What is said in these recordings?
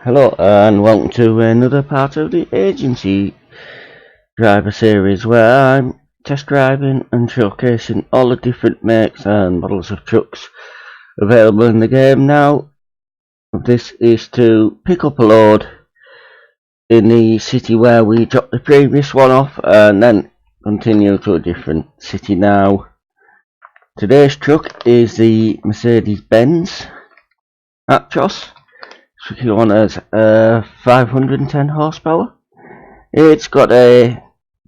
Hello and welcome to another part of the agency driver series where I'm test driving and showcasing all the different makes and models of trucks available in the game. Now this is to pick up a load in the city where we dropped the previous one off and then continue to a different city. Now today's truck is the Mercedes-Benz Actros. Tricky one has 510 horsepower. It's got a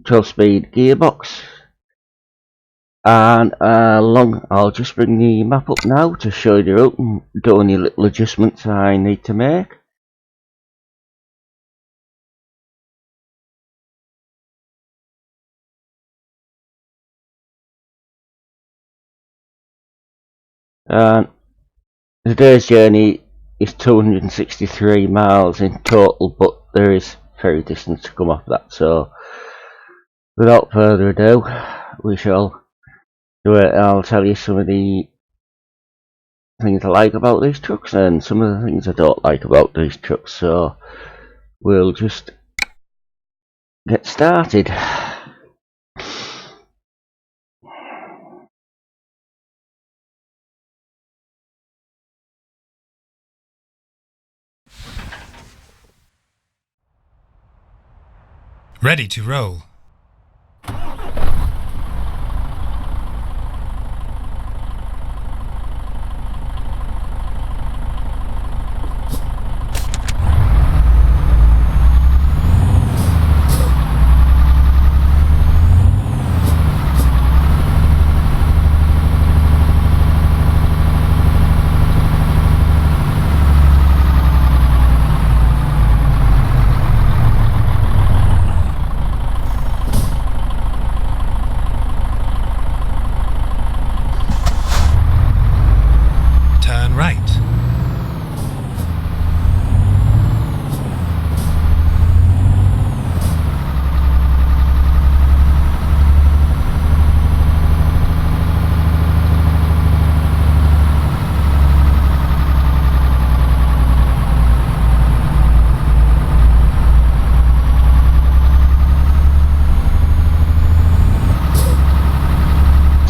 12-speed gearbox and I'll just bring the map up now to show you out and do any little adjustments I need to make. And today's journey is 263 miles in total, but there is ferry distance to come off that, so without further ado we shall do it. I'll tell you some of the things I like about these trucks and some of the things I don't like about these trucks, so we'll just get started. Ready to roll.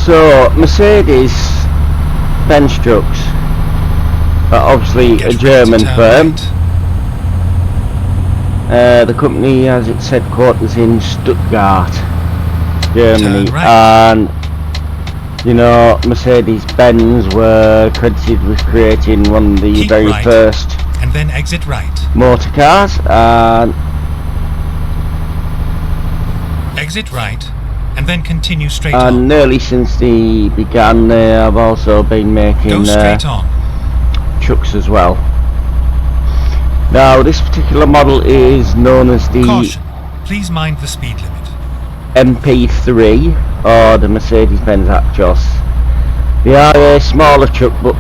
So Mercedes-Benz trucks are obviously a German firm. The company has its headquarters in Stuttgart, Germany, and you know, Mercedes-Benz were credited with creating one of the very first and then exit right. Motor cars, and exit right and then continue straight on. on. Nearly since they began, they have also been making trucks as well. Now this particular model is known as the Caution. Please mind the speed limit. MP3 or the Mercedes-Benz Actros. They are a smaller truck, but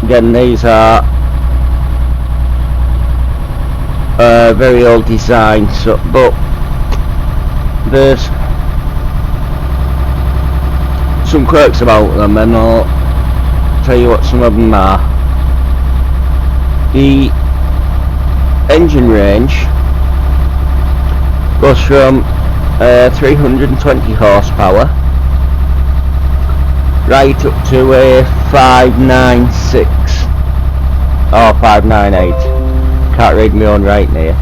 again these are very old design, so but there's some quirks about them and I'll tell you what some of them are. The engine range goes from 320 horsepower right up to a 596 or 598. Can't read my own writing here.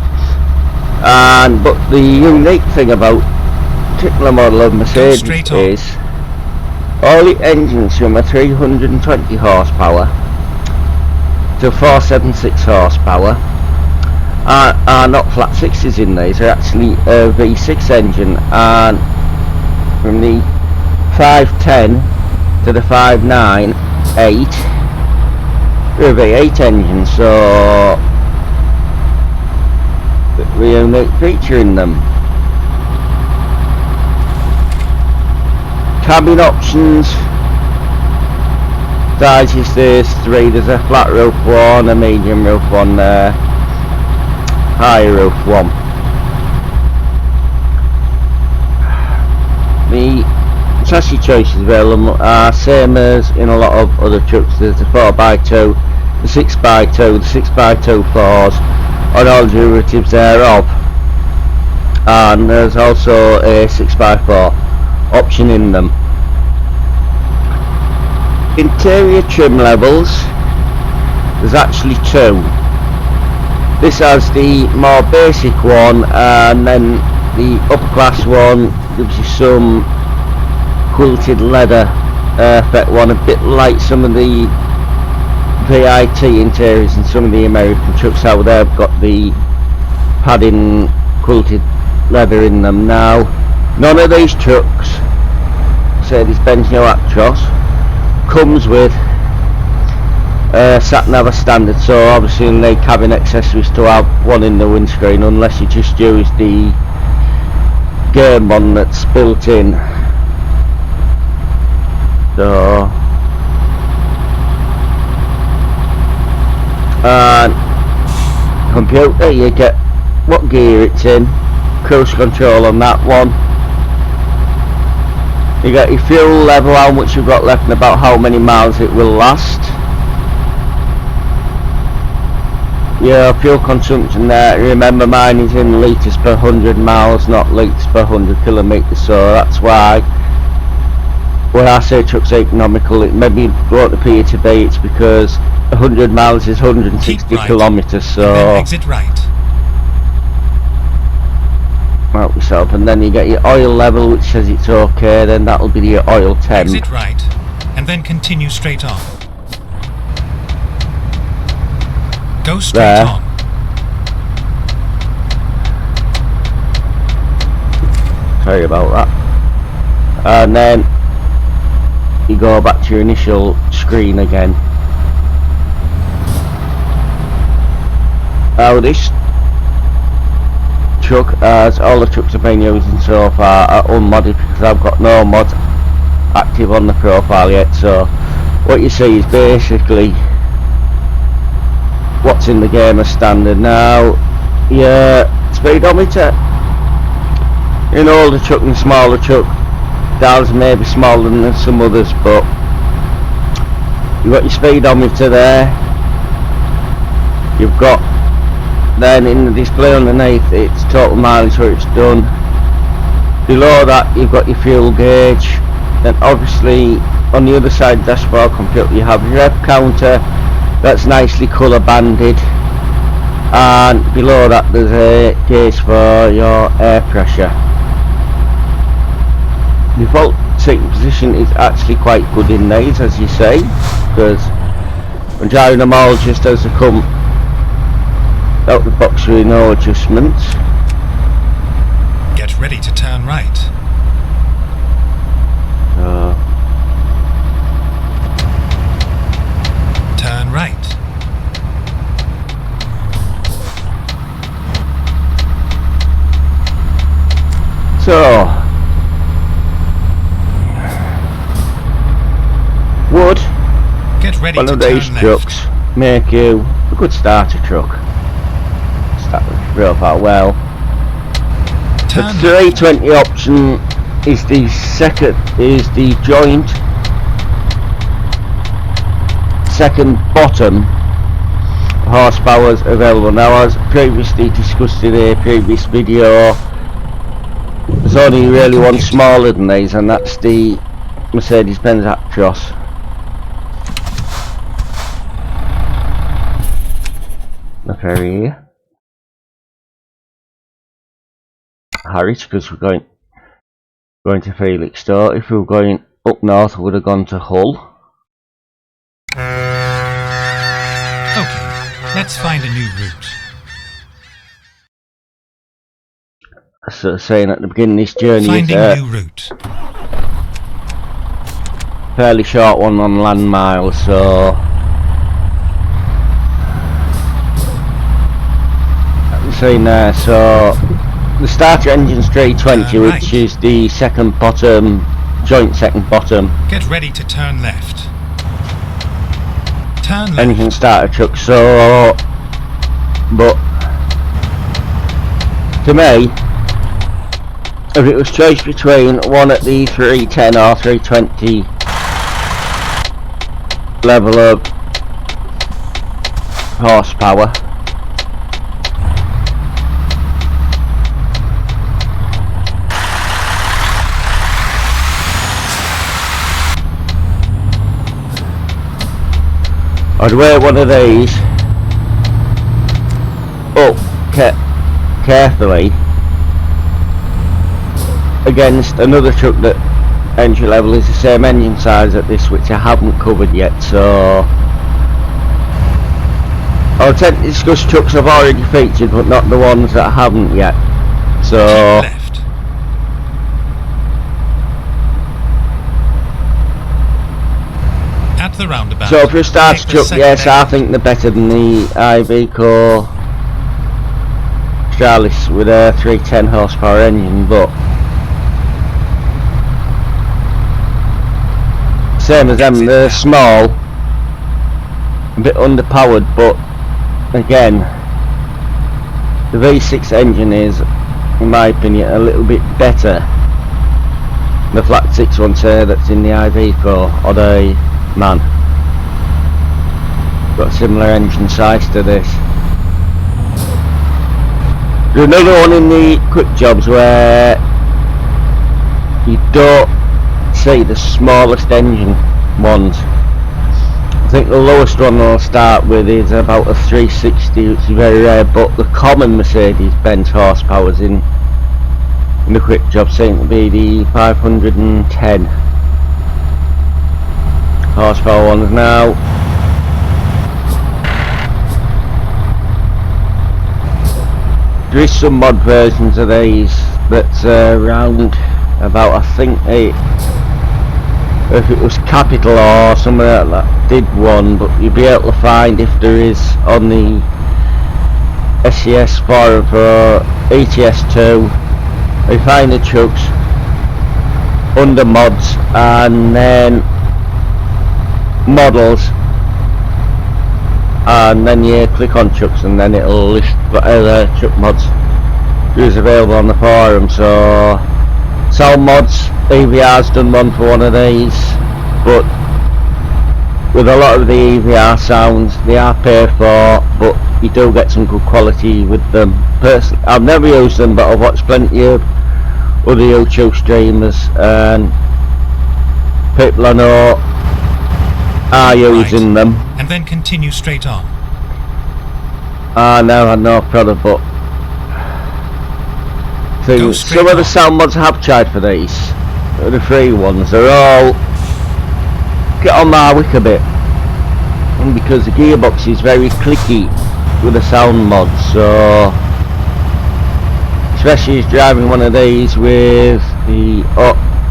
And but the unique thing about particular model of Mercedes is all the engines from a 320 horsepower to 476 horsepower are not flat sixes in these. They're actually a V6 engine, and from the 510 to the 598 they're a V8 engine, so the unique feature in them. Cabin options, sizes, there's three. There's a flat roof one, a medium roof one, high roof one. The chassis choices available are same as in a lot of other trucks. There's the 4x2, the 6x2, the 6x2 4s, on all derivatives thereof, and there's also a 6x4 option in them. Interior trim levels, there's actually two. This has the more basic one, and then the upper class one gives you some quilted leather effect one, a bit like some of the VIT interiors in some of the American trucks out there. Have got the padding quilted leather in them. Now, none of these trucks, Mercedes-Benz no actros, comes with sat nav as standard, so obviously you need cabin accessories to have one in the windscreen, unless you just use the game one that's built in. So computer, you get what gear it's in, cruise control on that one. You got your fuel level, how much you've got left and about how many miles it will last. Your fuel consumption there, remember mine is in litres per 100 miles, not litres per 100 kilometres, so that's why when I say truck's economical, it maybe won't appear to be, it's because 100 miles is 160 right, kilometres, so then exit right. Help yourself. And then you get your oil level, which says it's okay, then that'll be your oil temp. Exit right, and then continue straight on. Go straight There. on. Sorry about that. And then you go back to your initial screen again. Now this truck, as all the trucks I've been using so far, are unmodded because I've got no mod active on the profile yet, so what you see is basically what's in the game as standard. Now your speedometer in older truck and smaller truck dials may be smaller than some others, but you've got your speedometer there. You've got then in the display underneath it's total mileage where it's done. Below that you've got your fuel gauge. Then obviously on the other side of the dashboard computer you have your rep counter that's nicely colour banded, and below that there's a gauge for your air pressure. Default seating position is actually quite good in these, as you say, because when driving them all just as they come out the box with no adjustments. Get ready to turn right. Turn right. So would Get ready one to of turn these left. trucks make you a good starter truck? Start with profile well. The Turn 320 option is the joint second bottom horsepowers available. Now, as previously discussed in a previous video, there's only really one smaller than these, and that's the Mercedes-Benz Actros. The ferry here. Harwich, because we're going to Felixstow. If we were going up north, we would have gone to Hull. Okay, let's find a new route. So saying at the beginning, this journey Finding is new route. fairly short one on land miles, so I'm saying there. So the starter engine's 320, Right. which is the second bottom, joint second bottom Get ready to turn left. Turn left. engine starter truck. So, but to me, if it was choice between one at the 310 or 320 level of horsepower, I'd weigh one of these up carefully against another truck that entry level is the same engine size at this, which I haven't covered yet, so I'll tend to discuss trucks I've already featured but not the ones that I haven't yet. So keep left. At the roundabout. So for a starter take the truck, second yes, I exit. think they're better than the Iveco Stralis with a 310 horsepower engine, but same as them, they're small, a bit underpowered, but again, the V6 engine is, in my opinion, a little bit better than the flat 612 that's in the Iveco or the Man. Got a similar engine size to this. There's another one in the quick jobs where you don't see the smallest engine ones. I think the lowest one I'll start with is about a 360, which is very rare, but the common Mercedes-Benz horsepowers in the quick job seem to be the 510 horsepower ones. Now there is some mod versions of these that's around about, I think if it was Capital or something like that did one, but you'll be able to find if there is on the SCS forum for ETS2, you find the trucks under mods and then models, and then you click on trucks and then it'll list whatever truck mods there is available on the forum. So Sound Mods, EVR's done one for one of these, but with a lot of the EVR sounds they are paid for, but you do get some good quality with them. Personally, I've never used them, but I've watched plenty of other YouTube streamers and people I know are using them. And then continue straight on. No, I know product, but some of the sound mods I have tried for these, the free ones, they're all get on my wick a bit, and because the gearbox is very clicky with the sound mod, so especially if driving one of these with the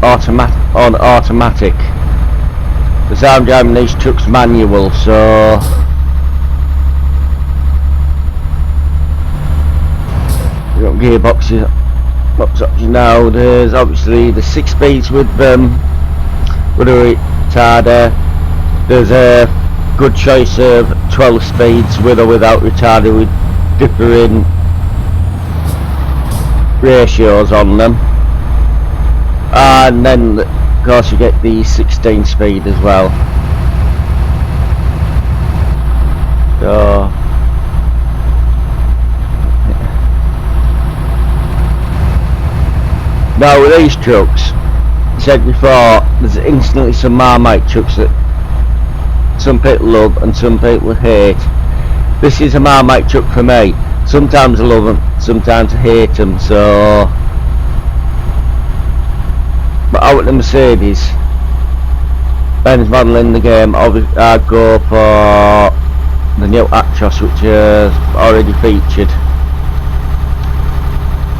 automatic, because I'm driving these trucks manual, so you've got gearboxes. What's up now? There's obviously the 6 speeds with a retarder. There's a good choice of 12 speeds with or without retarder, with differing ratios on them. And then of course you get the 16 speed as well. So now with these trucks, I said before, there's instantly some Marmite trucks that some people love and some people hate. This is a Marmite truck for me. Sometimes I love them, sometimes I hate them. So, but out of the Mercedes Benz model in the game, I'd go for the new Actros, which is already featured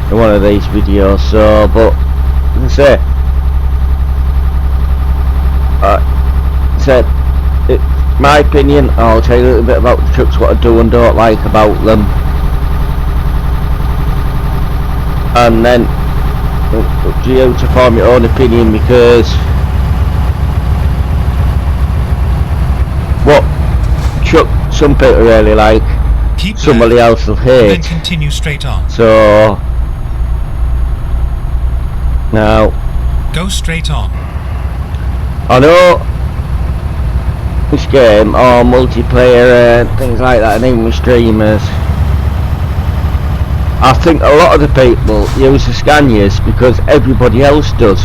in one of these videos. So, but as I say, my opinion, I'll tell you a little bit about the trucks, what I do and don't like about them, and then up to you to form your own opinion, because what truck some people really like, Keep somebody left, else will hate. then continue straight on. So now Go straight on. I know this game, or multiplayer and things like that, and even with streamers, I think a lot of the people use the Scanias because everybody else does.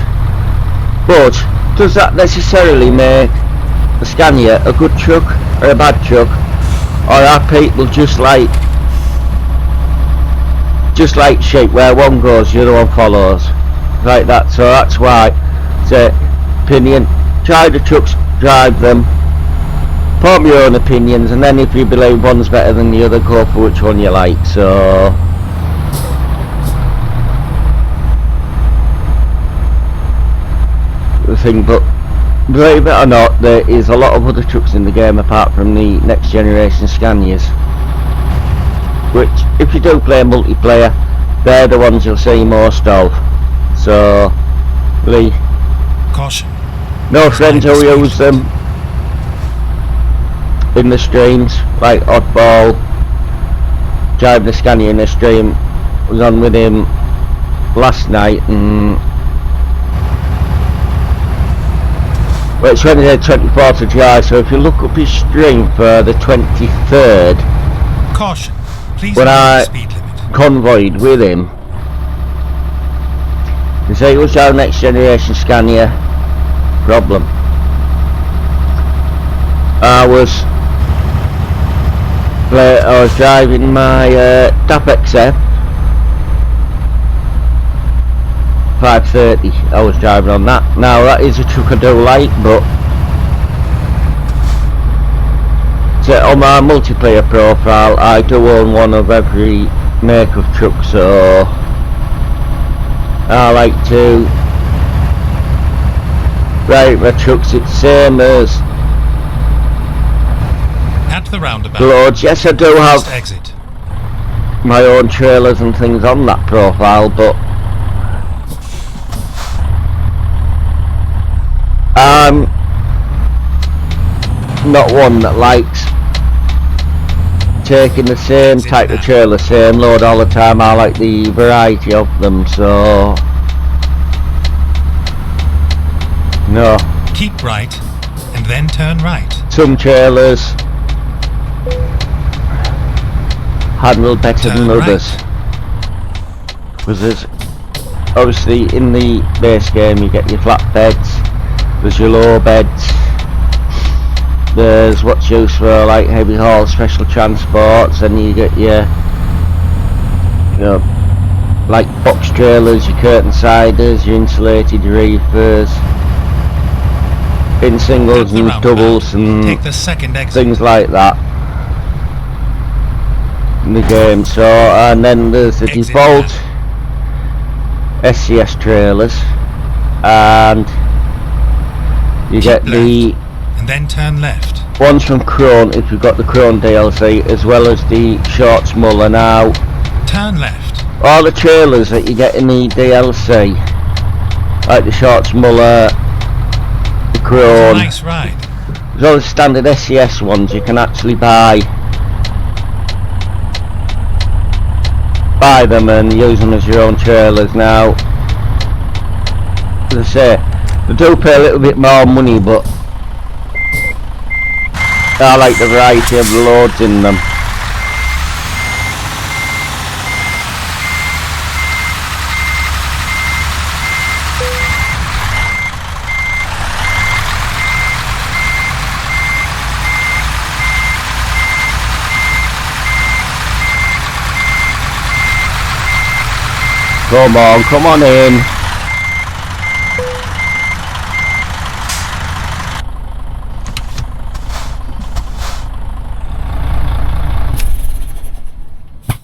But does that necessarily make a Scania a good truck or a bad truck, or are people just like sheep where one goes the other one follows like that? So that's why say opinion, try the trucks, drive them, form your own opinions, and then if you believe one's better than the other, go for which one you like. So the thing, but believe it or not, there is a lot of other trucks in the game apart from the next generation Scanias, which if you do play multiplayer, they're the ones you'll see most of. So Lee, Caution. no friends who use them in the streams, like Oddball driving the Scania in the stream, was on with him last night, and well, it's Wednesday 24th of July, so if you look up his stream for the 23rd, Caution. Please when I speed limit. convoyed with him, you say it was our next generation Scania problem. I was driving my DAP XF 530. I was driving on that. Now that is a truck I do like, but so on my multiplayer profile I do own one of every make of truck, so I like to rate my trucks. It's same as At the roundabout. loads. Yes, I do have Exit. my own trailers and things on that profile, but I'm not one that likes taking the same type of trailer, same load all the time. I like the variety of them, so no. Keep right and then turn right. Some trailers handle better than others, because there's obviously in the base game you get your flatbeds, there's your low beds, there's what's used for like heavy haul special transports, and you get your like box trailers, your curtain siders, your insulated reefers in singles and doubles and take the second exit. things like that in the game. So and then there's the Exit default SCS trailers, and you get the and then turn left. ones from Krone if you've got the Krone DLC, as well as the short smuller. Now Turn left. all the trailers that you get in the DLC, like the short smuller, the Krone, Nice ride. as well as standard SCS ones, you can actually buy them and use them as your own trailers. Now, as I say, they do pay a little bit more money, but I like the variety of the loads in them. Come on in.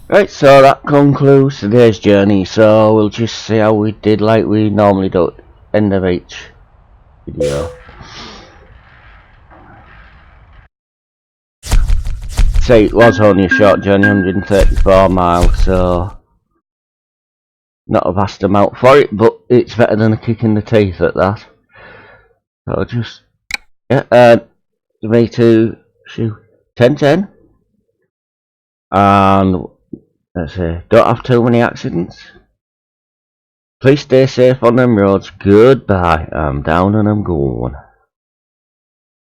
Right, so that concludes today's journey, so we'll just see how we did like we normally do at the end of each video. See, it was only a short journey, 134 miles, so not a vast amount for it, but it's better than a kick in the teeth at that. So just, yeah, me to shoot 10-10, and let's say, don't have too many accidents. Please stay safe on them roads. Goodbye. I'm down and I'm going.